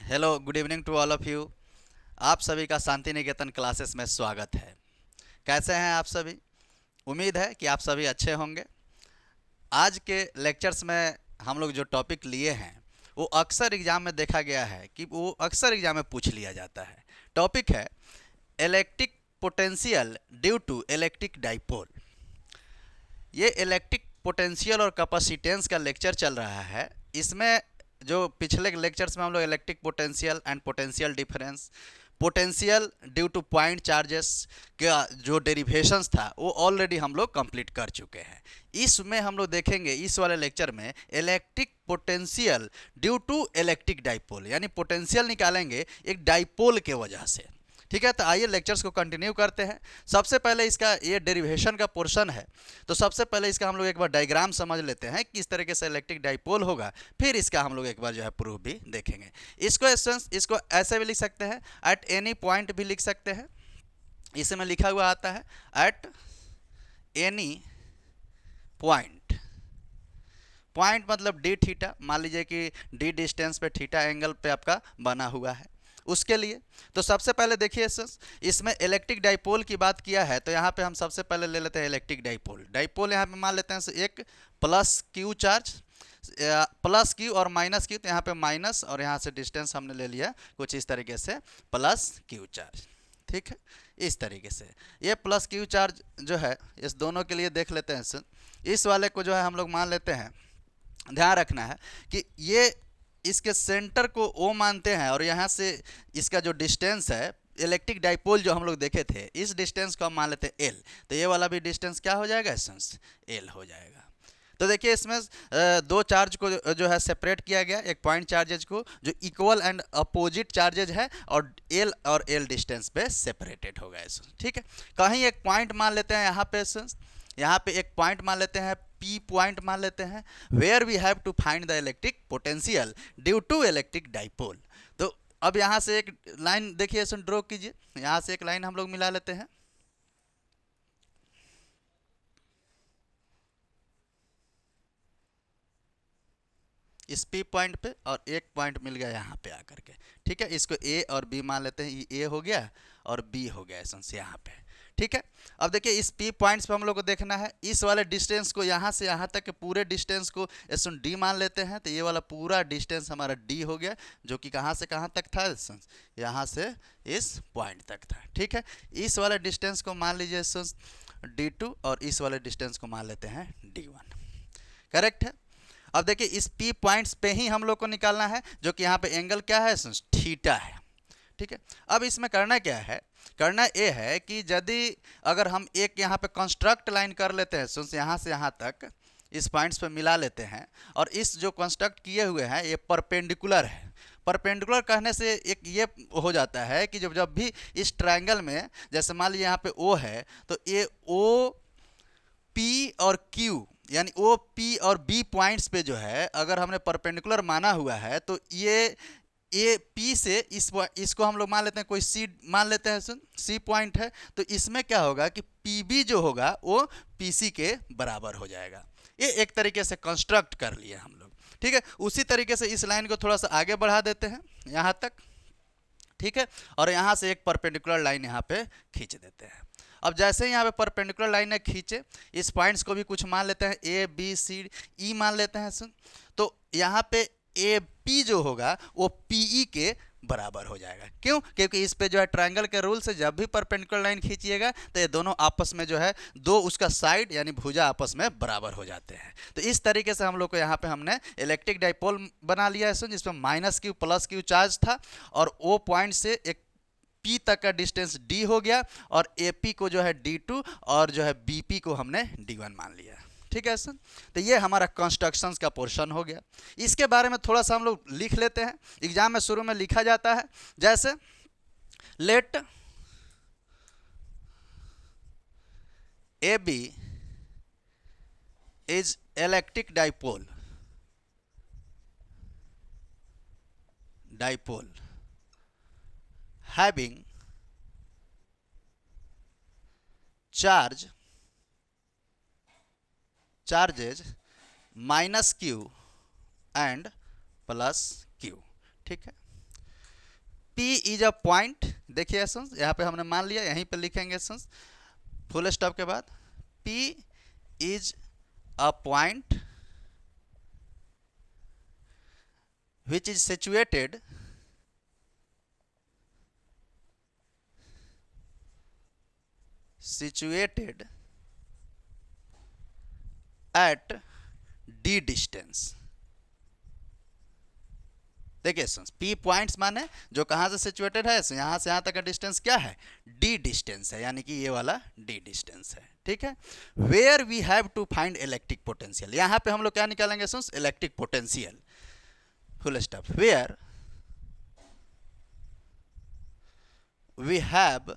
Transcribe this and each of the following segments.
Hello, good evening to all of you. आप सभी का शांति निकेतन क्लासेस में स्वागत है। कैसे हैं आप सभी? उम्मीद है कि आप सभी अच्छे होंगे। आज के लेक्चर्स में हम लोग जो टॉपिक लिए हैं वो अक्सर एग्जाम में देखा गया है कि वो अक्सर एग्जाम में पूछ लिया जाता है। टॉपिक है electric potential due to electric dipole. ये इलेक्ट्रिक पोटेंशियल और कैपेसिटेंस का लेक्चर चल रहा है। इसमें जो पिछले लेक्चर्स में हम लोग electric potential and potential difference, potential due two point charges का जो डेरिवेशंस था वो ऑलरेडी हम लोग कंप्लीट कर चुके हैं। इसमें हम लोग देखेंगे इस वाले लेक्चर में electric potential due to electric dipole, यानी पोटेंशियल निकालेंगे एक डाइपोल के वजह से। ठीक है, तो आइए लेक्चर्स को कंटिन्यू करते हैं। सबसे पहले इसका ये डेरिवेशन का पोर्शन है, तो सबसे पहले इसका हम लोग एक बार डायग्राम समझ लेते हैं किस तरीके से इलेक्ट्रिक डाइपोल होगा, फिर इसका हम लोग एक बार जो है प्रूफ भी देखेंगे। इसको ऐसे भी लिख सकते हैं, एट एनी पॉइंट भी लिख सकते हैं। इसमें लिखा हुआ आता है एट एनी पॉइंट। पॉइंट मतलब डी थीटा, मान लीजिए कि डी डिस्टेंस पे थीटा एंगल पे आपका बना हुआ है उसके लिए। तो सबसे पहले देखिए इसमें इलेक्ट्रिक डाइपोल की बात किया है, तो यहाँ पे हम सबसे पहले ले लेते हैं इलेक्ट्रिक डाइपोल। डाइपोल यहाँ पे मान लेते हैं एक plus Q charge, plus Q और माइनस क्यू, तो यहाँ पे माइनस और यहाँ से डिस्टेंस हमने ले लिया कुछ इस तरीके से प्लस क्यू चार्ज। ठीक है, इस तरीके से ये प्लस क्यू चार्ज जो है इस दोनों के लिए देख लेते हैं। इस वाले को जो है हम लोग मान लेते हैं, ध्यान रखना है कि ये इसके सेंटर को O मानते हैं और यहाँ से इसका जो डिस्टेंस है इलेक्ट्रिक डाइपोल जो हम लोग देखे थे इस डिस्टेंस को हम मान लेते हैं L, तो ये वाला भी डिस्टेंस क्या हो जाएगा? L हो जाएगा। तो देखिए इसमें दो चार्ज को जो है सेपरेट किया गया, एक पॉइंट चार्जेज को जो इक्वल एंड अपोजिट चार्जेज है और L डिस्टेंस पे सेपरेटेड होगा। ठीक है, कहीं एक पॉइंट मान लेते हैं यहाँ पे एक पॉइंट मान लेते हैं, P पॉइंट मान लेते हैं, where we have to find the electric potential due to electric dipole. तो अब यहाँ से एक लाइन देखिए ड्रॉ कीजिए, यहाँ से एक लाइन हम लोग मिला लेते हैं। इस P पॉइंट पे और एक पॉइंट मिल गया यहाँ पे आकर के। ठीक है, इसको A और B मान लेते हैं, ये A हो गया और B हो गया यहाँ पे। ठीक है, अब देखिए इस P पॉइंट्स पे हम लोग को देखना है इस वाले डिस्टेंस को, यहाँ से यहाँ तक के पूरे डिस्टेंस को D मान लेते हैं, तो ये वाला पूरा डिस्टेंस हमारा D हो गया, जो कि कहाँ से कहाँ तक था? यहाँ से इस पॉइंट तक था। ठीक है, इस वाले डिस्टेंस को मान लीजिए D2 और इस वाले डिस्टेंस को मान लेते हैं D1। करेक्ट है। अब देखिए इस P पॉइंट्स पे ही हम लोग को निकालना है, जो कि यहाँ पे एंगल क्या है? थीटा है। ठीक है, अब इसमें करना क्या है? करना ये है कि यदि अगर हम एक यहाँ पे कंस्ट्रक्ट लाइन कर लेते हैं यहाँ से यहाँ तक इस पॉइंट्स पे मिला लेते हैं, और इस जो कंस्ट्रक्ट किए हुए हैं ये परपेंडिकुलर है। परपेंडिकुलर कहने से एक ये हो जाता है कि जब भी इस ट्रायंगल में, जैसे मान लीजिए यहाँ पे O है, तो ये O P और Q यानी O P और B पॉइंट्स पे जो है अगर हमने परपेंडिकुलर माना हुआ है, तो ये P से इसको हम लोग मान लेते हैं, कोई C मान लेते हैं, C पॉइंट है, तो इसमें क्या होगा कि PB जो होगा वो PC के बराबर हो जाएगा। ये एक तरीके से कंस्ट्रक्ट कर लिए हम लोग। ठीक है, उसी तरीके से इस लाइन को थोड़ा सा आगे बढ़ा देते हैं यहाँ तक। ठीक है, और यहाँ से एक परपेंडिकुलर लाइन यहाँ पे खींच देते हैं। अब जैसे ही यहाँ पे परपेंडिकुलर लाइन है खींचे, इस पॉइंट्स को भी कुछ मान लेते हैं, A B C E मान लेते हैं तो यहाँ पे AP जो होगा वो PE के बराबर हो जाएगा। क्यों? क्योंकि इस पे जो है ट्रायंगल के रूल से जब भी परपेंडिकुलर लाइन खींचिएगा तो ये दोनों आपस में जो है दो उसका साइड यानी भुजा आपस में बराबर हो जाते हैं। तो इस तरीके से हम लोग को यहाँ पे हमने इलेक्ट्रिक डाइपोल बना लिया है जिसमें minus Q plus Q charge था, और O पॉइंट से एक P तक का डिस्टेंस D हो गया, और AP को जो है D2 और जो है BP को हमने D1 मान लिया। ठीक है तो ये हमारा कंस्ट्रक्शंस का पोर्शन हो गया। इसके बारे में थोड़ा सा हम लोग लिख लेते हैं, एग्जाम में शुरू में लिखा जाता है, जैसे let AB is electric dipole having charges minus Q and plus Q। ठीक है, P इज अ पॉइंट, देखिए एसेंस यहाँ पे हमने मान लिया, यहीं पे लिखेंगे एसेंस फुल स्टॉप के बाद, P is a point which is situated at d distance। देखिए P पॉइंट्स माने जो कहाँ से सिचुएटेड है, यहाँ से यहाँ तक का डिस्टेंस क्या है, d डिस्टेंस है, यानी कि ये वाला d डिस्टेंस है, ठीक है। Where we have to find electric potential, यहाँ पे हम लोग क्या निकालेंगे electric potential, full stop, where we have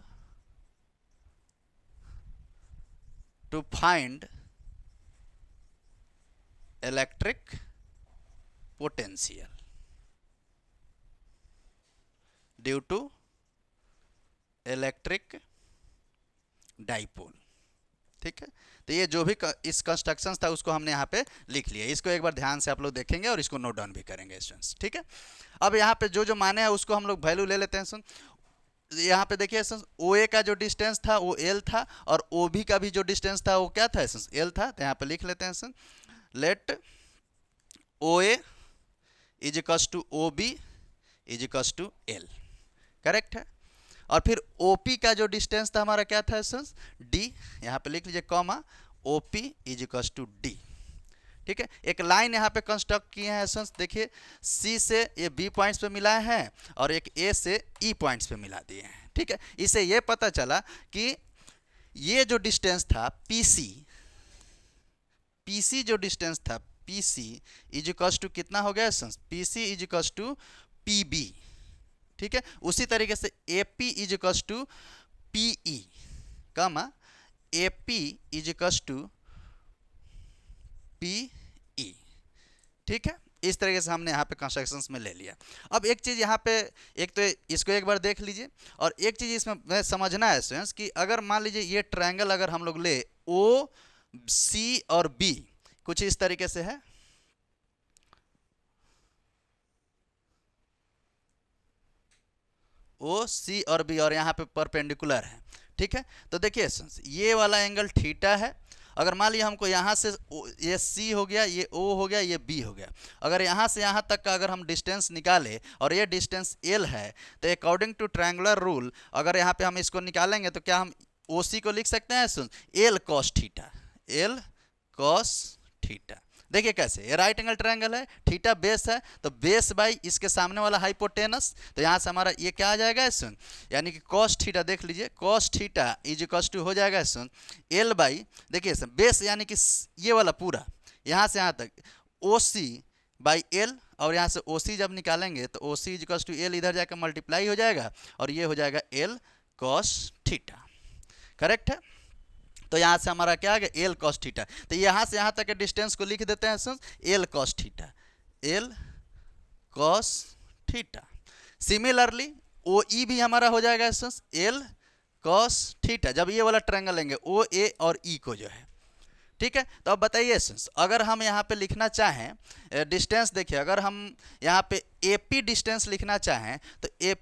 to find electric potential due to electric dipole, ठीक है। तो ये जो भी इस कंस्ट्रक्शन था उसको हमने यहाँ पे लिख लिया, इसको एक बार ध्यान से आप लोग देखेंगे और इसको नोट डाउन भी करेंगे स्टूडेंट्स, ठीक है। अब यहाँ पे जो जो माने हैं उसको हम लोग वैल्यू ले लेते हैं। सुन, यहाँ पे देखिए ओ ए का जो डिस्टेंस था वो एल था, और ओ बी का भी जो डिस्टेंस था वो क्या था एल था। तो यहाँ पे लिख लेते हैं let O A is equals to O B is equals to L, correct है। और फिर ओ पी का जो डिस्टेंस था हमारा क्या था डी, यहाँ पे लिख लीजिए comma O P is equals to D, ठीक है। एक लाइन यहाँ पे कंस्ट्रक्ट किए हैं एसेंस, देखिए सी से ये बी पॉइंट्स पे मिलाए हैं और एक ए से ई पॉइंट्स पे मिला दिए हैं, ठीक है। इससे ये पता चला कि ये जो डिस्टेंस था पीसी जो डिस्टेंस था पीसी इज इक्वल्स टू कितना हो गया एसेंस, PC is equals to PB, ठीक है। उसी तरीके से AP is equals to PE comma AP is equals to P E, ठीक है। इस तरीके से हमने यहाँ पे कंस्ट्रक्शंस में ले लिया। अब एक चीज़ यहाँ पे, एक तो इसको एक बार देख लीजिए, और एक चीज़ इसमें समझना है स्टूडेंट्स कि अगर मान लीजिए ये ट्रायंगल अगर हम लोग ले ओ सी और बी कुछ इस तरीके से है, ओ सी और बी और यहाँ पे परपेंडिकुलर है, ठीक है। तो देखिए ये वाला एंगल थीटा है। अगर मान लिया हमको यहाँ से ये C हो गया, ये O हो गया, ये B हो गया, अगर यहाँ से यहाँ तक का अगर हम डिस्टेंस निकाले और ये डिस्टेंस L है, तो अकॉर्डिंग टू ट्रायंगुलर रूल अगर यहाँ पे हम इसको निकालेंगे तो क्या हम OC को लिख सकते हैं L cos theta, L cos theta. देखिए कैसे, ये राइट एंगल ट्रायंगल है, थीटा बेस है, तो बेस बाई इसके सामने वाला हाइपोटेनस, तो यहाँ से हमारा ये क्या आ जाएगा यानी कि cos थीटा, देख लीजिए cos theta is equals to हो जाएगा L बाई, देखिए बेस यानी कि ये वाला पूरा यहाँ से यहाँ तक OC बाई L, और यहाँ से OC जब निकालेंगे तो OC is equals to L इधर जाकर मल्टीप्लाई हो जाएगा और ये हो जाएगा L cos थीटा, करेक्ट है। तो यहाँ से हमारा क्या आ गया L cos थीटा, तो यहाँ से यहाँ तक के डिस्टेंस को लिख देते हैं L cos theta, L cos theta. Similarly OE भी हमारा हो जाएगा L cos थीटा, जब ये वाला ट्रायंगल लेंगे OA और E को जो है, ठीक है। तो अब बताइए अगर हम यहाँ पे लिखना चाहें डिस्टेंस, देखिए अगर हम यहाँ पे AP डिस्टेंस लिखना चाहें तो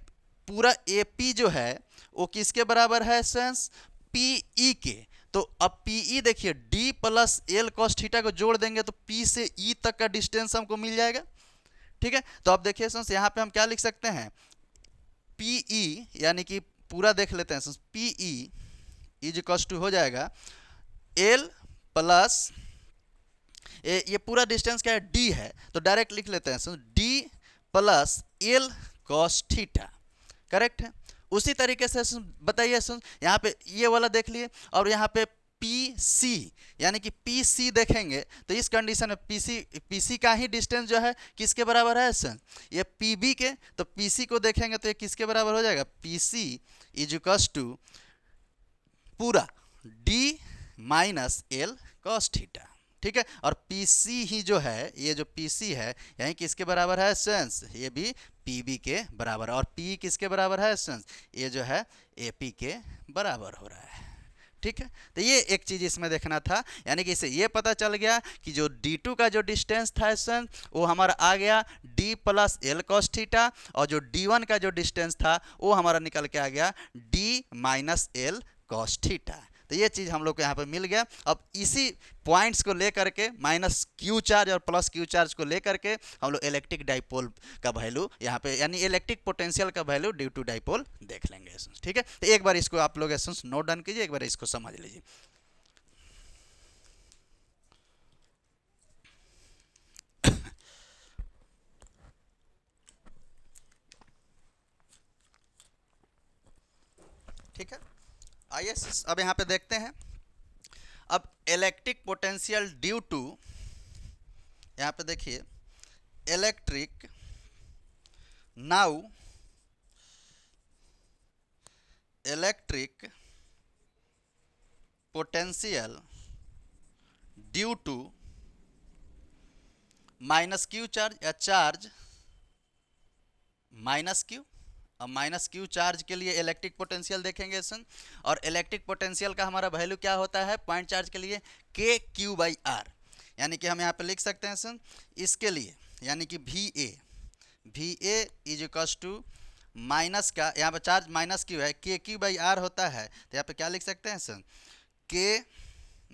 पूरा AP जो है वो किसके बराबर है PE के। तो अब PE देखिए D plus L cos theta को जोड़ देंगे तो P से E तक का डिस्टेंस हमको मिल जाएगा, ठीक है। तो अब देखिए यहाँ पे हम क्या लिख सकते हैं, PE यानी कि पूरा देख लेते हैं PE इज इक्वल्स टू हो जाएगा L प्लस ये पूरा डिस्टेंस क्या है D है, तो डायरेक्ट लिख लेते हैं D plus L cos theta, correct है। उसी तरीके से बताइए यहाँ पे ये वाला देख लिए, और यहाँ पे PC यानी कि PC देखेंगे तो इस कंडीशन में PC का ही डिस्टेंस जो है किसके बराबर है ये PB के, तो PC को देखेंगे तो ये किसके बराबर हो जाएगा PC इज इक्वल्स टू पूरा D minus L cos theta, ठीक है। और PC ही जो है, ये जो PC है यही किसके बराबर है ये भी PB के बराबर, और P किसके बराबर है ये जो है AP के बराबर हो रहा है, ठीक है, तो ये एक चीज़ इसमें देखना था, यानी कि इससे ये पता चल गया कि जो D2 का जो डिस्टेंस था सन वो हमारा आ गया D plus L cos theta, और जो D1 का जो डिस्टेंस था वो हमारा निकल के आ गया D minus L cos theta. तो ये चीज़ हम लोग को यहाँ पे मिल गया। अब इसी पॉइंट्स को लेकर के माइनस क्यू चार्ज और प्लस क्यू चार्ज को लेकर के हम लोग इलेक्ट्रिक डाइपोल का वैल्यू यहाँ पे यानी इलेक्ट्रिक पोटेंशियल का वैल्यू ड्यू टू डाइपोल देख लेंगे। ठीक है, तो एक बार इसको आप लोग नोट डाउन कीजिए, एक बार इसको समझ लीजिए। ठीक है, आइए अब यहाँ पे देखते हैं। अब इलेक्ट्रिक पोटेंशियल ड्यू टू, यहाँ पे देखिए electric now electric potential due to minus Q charge या चार्ज माइनस क्यू। अब माइनस क्यू चार्ज के लिए इलेक्ट्रिक पोटेंशियल देखेंगे सन, और इलेक्ट्रिक पोटेंशियल का हमारा वैल्यू क्या होता है पॉइंट चार्ज के लिए के क्यू बाई आर, यानी कि हम यहाँ पे लिख सकते हैं सन इसके लिए, यानी कि V A is equals to minus का, यहाँ पे चार्ज माइनस क्यू है, के क्यू बाई आर होता है, तो यहाँ पे क्या लिख सकते हैं सन के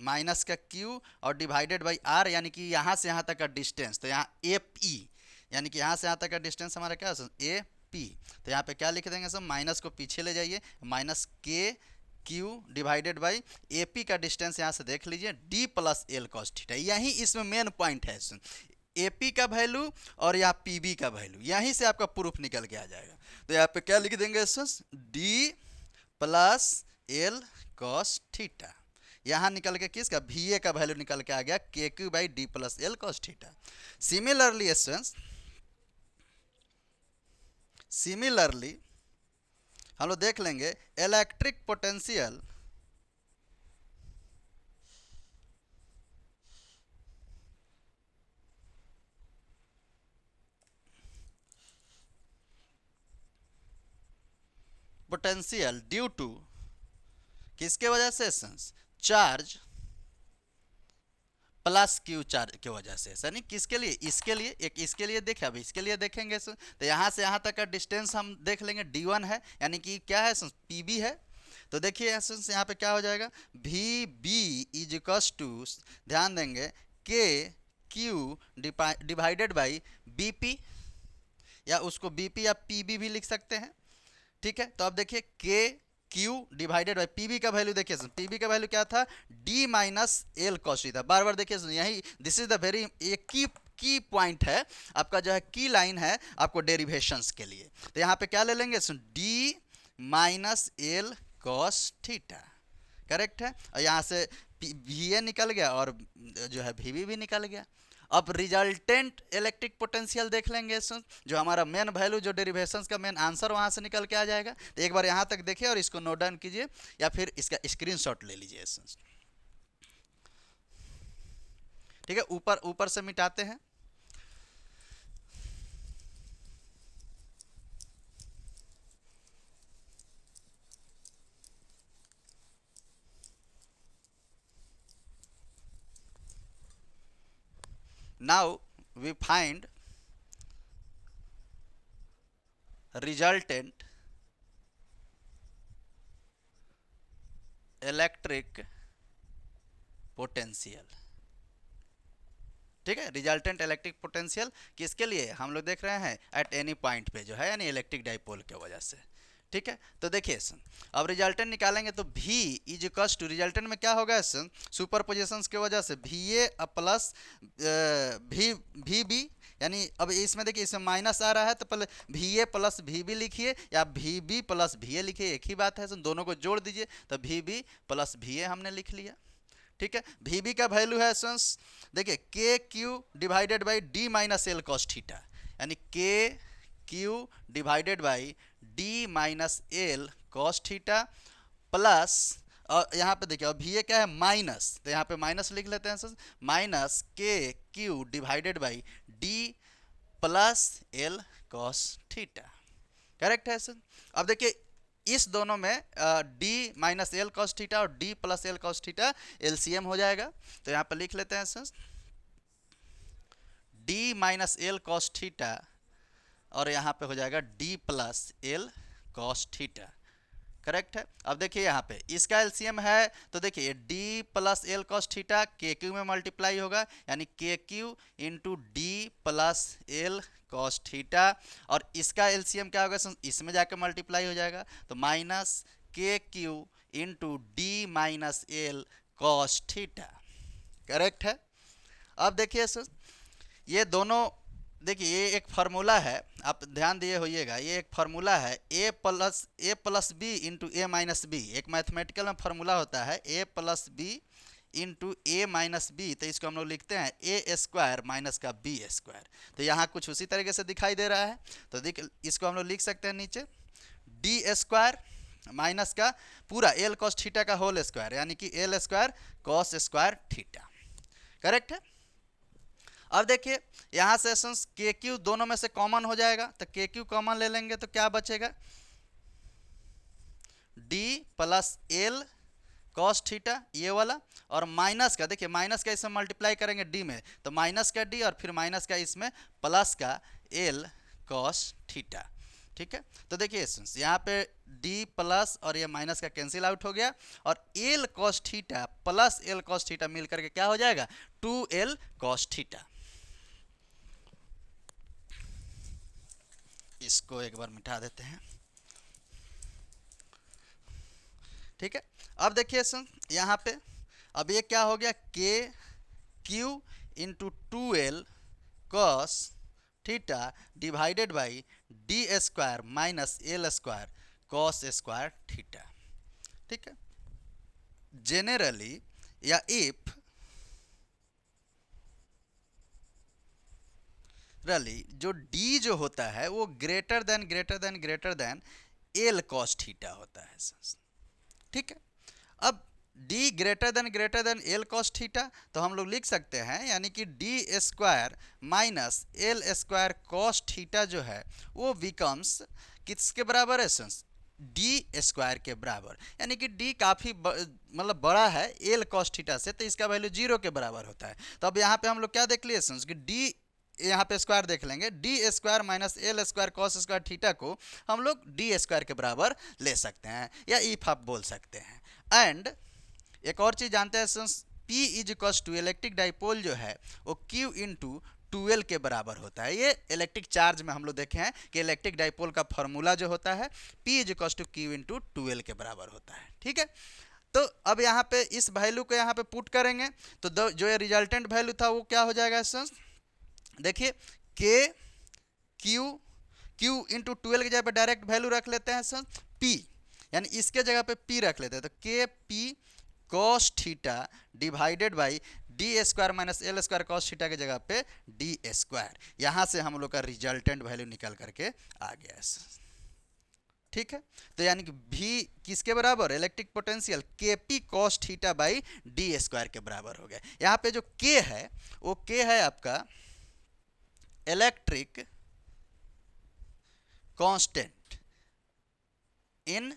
माइनस का क्यू और डिवाइडेड बाई आर, यानी कि यहाँ से यहाँ तक का डिस्टेंस, तो यहाँ ए पी, यानी कि यहाँ से यहाँ तक का डिस्टेंस हमारा क्या है ए पी। तो यहाँ पे क्या लिख देंगे सब, माइनस को पीछे ले जाइए, minus K Q divided by A P का डिस्टेंस यहाँ से देख लीजिए D plus L cos theta. यही इसमें मेन पॉइंट है, ए पी का वैल्यू और यहाँ पी बी का वैल्यू, यहीं से आपका प्रूफ निकल के आ जाएगा। तो यहाँ पे क्या लिख देंगे D plus L cos theta, यहाँ निकल के किसका वी ए का वैल्यू निकल के आ गया के Q by D plus L cos theta. Similarly हम लोग देख लेंगे इलेक्ट्रिक पोटेंशियल ड्यू टू किसके वजह से चार्ज प्लस क्यू चार्ज की वजह से, यानी किसके लिए, इसके लिए, एक इसके लिए देखे, अब इसके लिए देखेंगे तो यहाँ से यहाँ तक का डिस्टेंस हम देख लेंगे D1 है, यानी कि क्या है PB है। तो देखिए यहाँ पे क्या हो जाएगा V B is equals to, ध्यान देंगे के Q divided by B P, या उसको बी पी या पी बी भी लिख सकते हैं। ठीक है, तो अब देखिए K Q divided by P B का वैल्यू देखिए, पी बी का वैल्यू क्या था D minus L cos theta. बार बार देखिए यही दिस इज द वेरी ये की पॉइंट है आपका, जो है की लाइन है आपको डेरिवेशंस के लिए। तो यहाँ पे क्या ले लेंगे D minus L cos theta, correct है, और यहाँ से वी ए निकल गया और जो है वी भी निकल गया। अब रिजल्टेंट इलेक्ट्रिक पोटेंशियल देख लेंगे, जो हमारा मेन वैल्यू जो डेरिवेशंस का मेन आंसर वहाँ से निकल के आ जाएगा। तो एक बार यहाँ तक देखिए और इसको नोट डाउन कीजिए या फिर इसका स्क्रीनशॉट ले लीजिए। ठीक है, ऊपर ऊपर से मिटाते हैं। Now we find resultant electric potential. ठीक है, रिजल्टेंट इलेक्ट्रिक पोटेंशियल किसके लिए हम लोग देख रहे हैं एट एनी पॉइंट पे, जो है यानी इलेक्ट्रिक डाइपोल के वजह से। ठीक है, तो देखिए अब रिजल्टेंट निकालेंगे तो V is equals to, resultant में क्या होगा सुपर पोजिशंस की वजह से V A plus V B, यानी अब इसमें देखिए इसमें माइनस आ रहा है तो पहले V A plus V B लिखिए या V B plus V A लिखिए, एक ही बात है, दोनों को जोड़ दीजिए तो V B plus V A हमने लिख लिया। ठीक है, वी बी का वैल्यू है देखिए K Q divided by D minus L cos theta, यानी के Q divided by D minus L cos theta plus, और यहाँ पे देखिए अब वी ए क्या है माइनस, तो यहाँ पे माइनस लिख लेते हैं minus K Q divided by D plus L cos theta, correct है सर। अब देखिए इस दोनों में D minus L cos theta और D plus L cos theta LCM हो जाएगा। तो यहाँ पर लिख लेते हैं D minus L cos theta और यहाँ पे हो जाएगा D plus L cos theta. Correct है। अब देखिए यहाँ पे इसका एलसीएम है तो देखिए D plus L cos theta के क्यू में मल्टीप्लाई होगा, यानी के Q into D plus L cos theta, और इसका एलसीएम क्या होगा, इसमें जाकर मल्टीप्लाई हो जाएगा तो minus K Q into D minus L cos theta. Correct है। अब देखिए ये दोनों, देखिए ये एक फार्मूला है, आप ध्यान दिए होइएगा, ये एक फार्मूला है ए प्लस बी इंटू ए माइनस बी। एक मैथमेटिकल में फार्मूला होता है ए प्लस बी इंटू ए माइनस बी, तो इसको हम लोग लिखते हैं ए स्क्वायर माइनस का बी स्क्वायर। तो यहाँ कुछ उसी तरीके से दिखाई दे रहा है, तो इसको हम लोग लिख सकते हैं नीचे डी स्क्वायर माइनस का पूरा एल कॉस थीटा का होल स्क्वायर, यानी कि L square cos square theta. Correct है। अब देखिए यहाँ से के क्यू दोनों में से कॉमन हो जाएगा, तो के क्यू कॉमन ले लेंगे तो क्या बचेगा, D plus L cos theta ये वाला, और माइनस का, देखिए माइनस का इसमें मल्टीप्लाई करेंगे डी में तो माइनस का डी, और फिर माइनस का इसमें प्लस का एल कॉस थीटा। ठीक है। तो देखिए यहाँ पे डी प्लस और ये माइनस का कैंसिल आउट हो गया, और L cos theta plus L cos theta मिल करके क्या हो जाएगा, 2l कॉस थीटा। इसको एक बार मिटा देते हैं। ठीक है। अब देखिए यहाँ पे अब ये क्या हो गया, के Q into 2l cos theta divided by d square minus L square cos square theta. ठीक है। जेनरली या इफ जो d जो होता है वो greater than L cos theta होता है। ठीक है। अब d greater than L cos theta, तो हम लोग लिख सकते हैं, यानी कि D square minus L square cos theta जो है वो बिकम्स किसके बराबर है, डी स्क्वायर के बराबर, यानी कि डी काफ़ी मतलब बड़ा है एल कॉस थीटा से, तो इसका वैल्यू 0 के बराबर होता है। तो अब यहाँ पे हम लोग क्या देख लिए कि डी, यहाँ पे स्क्वायर देख लेंगे, D square minus L square cos square theta को हम लोग डी स्क्वायर के बराबर ले सकते हैं, या इफ आप बोल सकते हैं। एंड एक और चीज़ जानते हैं, P is equals to electric dipole जो है वो Q इंटू 2l के बराबर होता है। ये इलेक्ट्रिक चार्ज में हम लोग देखे हैं कि इलेक्ट्रिक डाइपोल का फॉर्मूला जो होता है P is equals to Q into 2l के बराबर होता है। ठीक है। तो अब यहाँ पे इस वैल्यू को यहाँ पे पुट करेंगे तो जो ये रिजल्टेंट वैल्यू था वो क्या हो जाएगा, देखिए के क्यू इंटू 2l की जगह पे डायरेक्ट वैल्यू रख लेते हैं P, यानी इसके जगह पे P रख लेते हैं, तो के P cos theta divided by d square minus L square cos theta के जगह पे डी स्क्वायर। यहाँ से हम लोग का रिजल्टेंट वैल्यू निकल करके आ गया। ठीक है। तो यानी कि V किसके बराबर, इलेक्ट्रिक पोटेंशियल के P cos theta by d square के बराबर हो गया। यहाँ पे जो K है वो K है आपका electric constant in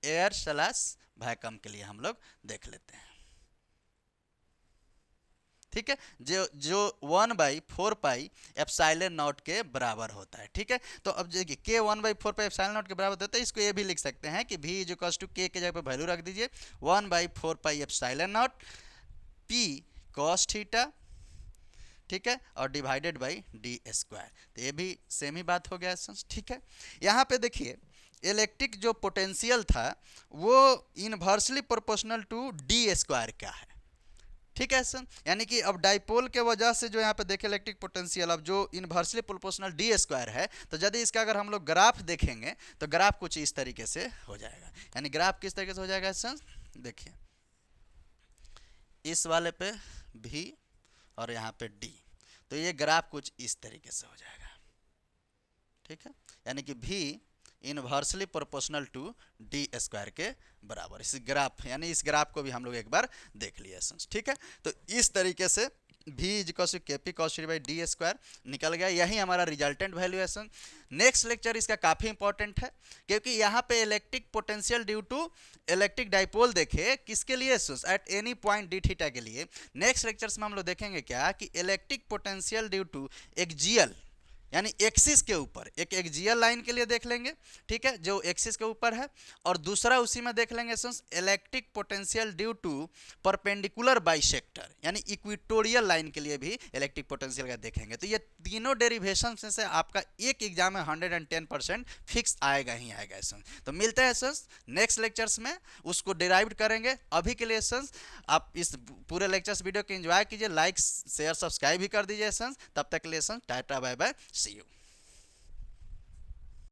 air slash vacuum के लिए हम लोग देख लेते हैं। ठीक है। जो 1/4 पाई एप्सिलॉन नॉट के बराबर होता है। ठीक है। तो अब देखिए के 1/4 पाई एप्सिलॉन नॉट के बराबर होता है, इसको ये भी लिख सकते हैं कि V इज इक्वल्स टू के जगह पे वैल्यू रख दीजिए 1/4 pi epsilon not P cos theta, ठीक है, और डिवाइडेड बाई डी स्क्वायर। तो ये भी सेम ही बात हो गया। ठीक है। यहाँ पे देखिए इलेक्ट्रिक जो पोटेंशियल था वो inversely proportional to D square का है। ठीक है सर, यानी कि अब डाइपोल के वजह से जो यहाँ पे देखे इलेक्ट्रिक पोटेंशियल अब जो इनवर्सली प्रोपोर्शनल डी स्क्वायर है, तो यदि इसका अगर हम लोग ग्राफ देखेंगे तो ग्राफ कुछ इस तरीके से हो जाएगा। यानी ग्राफ किस तरीके से हो जाएगा सर, देखिए इस वाले पे V और यहाँ पे D, तो ये ग्राफ कुछ इस तरीके से हो जाएगा। ठीक है। यानी कि V inversely proportional to D square के बराबर, इस ग्राफ यानी इस ग्राफ को भी हम लोग एक बार देख लिए। ठीक है। तो इस तरीके से V is equal to KP cos theta by d square निकल गया, यही हमारा रिजल्टेंट वैल्यूएशन। नेक्स्ट लेक्चर इसका काफ़ी इंपॉर्टेंट है, क्योंकि यहाँ पे electric potential due to electric dipole देखे किसके लिए, at any point d theta के लिए। नेक्स्ट लेक्चर्स में हम लोग देखेंगे क्या कि electric potential due to axial यानी एक्सिस के ऊपर, एक एक्सियल लाइन के लिए देख लेंगे, ठीक है, जो एक्सिस के ऊपर है, और दूसरा उसी में देख लेंगे electric potential due to perpendicular bisector यानी इक्वेटोरियल लाइन के लिए भी इलेक्ट्रिक पोटेंशियल का देखेंगे। तो ये तीनों डेरिवेशन में से आपका एक एग्जाम में 110% फिक्स आएगा ही आएगा सन्स। तो मिलते हैं सन्स नेक्स्ट लेक्चर्स में, उसको डिराइव करेंगे। अभी के लिए सन्स आप इस पूरे लेक्चर्स वीडियो को एंजॉय कीजिए, लाइक शेयर सब्सक्राइब भी कर दीजिए सन्स। तब तक के लिए sons ta-ta bye bye, see you.